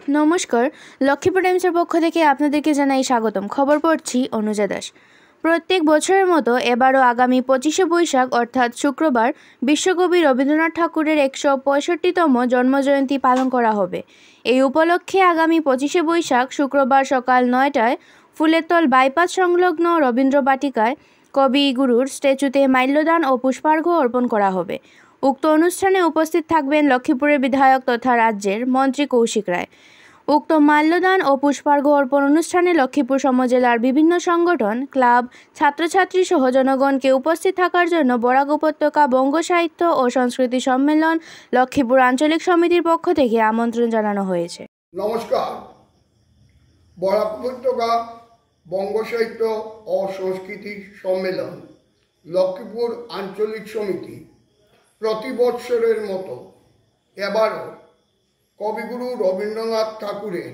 নমস্কার, লক্ষ্মীপুর টাইমসের পক্ষ থেকে আপনাদেরকে জানাই স্বাগতম। খবর পড়ছি অনুজা দাস। প্রত্যেক বছরের মতো এবারও আগামী 25শে বৈশাখ অর্থাৎ শুক্রবার বিশ্বকবি রবীন্দ্রনাথ ঠাকুরের 165তম জন্মজয়ন্তী পালন করা হবে। এই উপলক্ষে আগামী 25শে বৈশাখ শুক্রবার সকাল 9টায় ফুলেরতল বাইপাস সংলগ্ন রবীন্দ্র বাটিকায় কবিগুরুর স্ট্যাচুতে মাল্যদান ও পুষ্পার্ঘ্য অর্পণ করা হবে। উক্ত অনুষ্ঠানে উপস্থিত থাকবেন লক্ষ্মীপুরের বিধায়ক তথা রাজ্যের মন্ত্রী কৌশিক রায়। উক্ত মাল্যদান ও পুষ্পার্ঘ্য অর্পণ অনুষ্ঠানে লক্ষ্মীপুর সমজেলার বিভিন্ন সংগঠন, ক্লাব, ছাত্রছাত্রী সহ জনগণকে উপস্থিত থাকার জন্য বরাক উপত্যকা বঙ্গ সাহিত্য ও সংস্কৃতি সম্মেলন লক্ষ্মীপুর আঞ্চলিক সমিতির পক্ষ থেকে আমন্ত্রণ জানানো হয়েছে। নমস্কার। বরাক উপত্যকা বঙ্গ সাহিত্য ও সংস্কৃতি সম্মেলন লক্ষ্মীপুর আঞ্চলিক সমিতি প্রতি বৎসরের মতো এবারও কবিগুরু রবীন্দ্রনাথ ঠাকুরের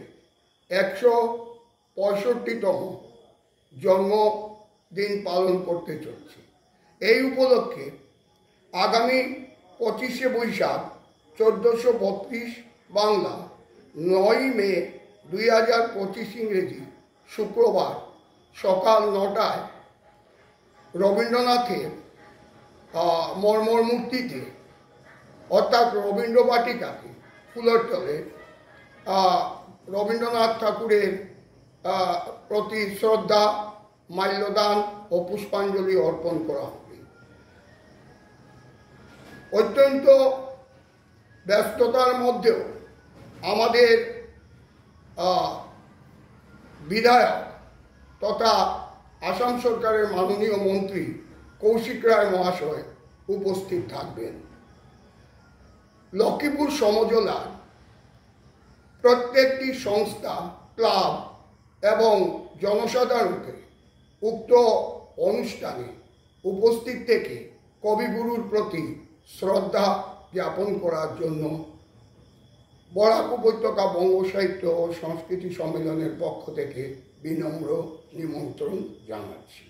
165তম জন্মদিন পালন করতে চলছে। এই উপলক্ষে আগামী 25শে বৈশাখ 1432 বাংলা 9 মে 2025 ইংরেজি শুক্রবার সকাল 9টায় রবীন্দ্রনাথের মর্মর মূর্তিতে অর্থাৎ রবীন্দ্র বাটিকাতে ফুলেরতলে রবীন্দ্রনাথ ঠাকুরের প্রতি শ্রদ্ধা, মাল্যদান ও পুষ্পাঞ্জলি অর্পণ করা হবে। অত্যন্ত ব্যস্ততার মধ্যেও আমাদের বিধায়ক তথা আসাম সরকারের মাননীয় মন্ত্রী কৌশিক রায় মহাশয় উপস্থিত থাকবেন। লক্ষ্মীপুর সমজেলার প্রত্যেকটি সংস্থা, ক্লাব এবং জনসাধারণকে উক্ত অনুষ্ঠানে উপস্থিত থেকে কবিগুরুর প্রতি শ্রদ্ধা জ্ঞাপন করার জন্য বরাক উপত্যকা বঙ্গ সাহিত্য ও সংস্কৃতি সম্মেলনের পক্ষ থেকে বিনম্র নিমন্ত্রণ জানাচ্ছি।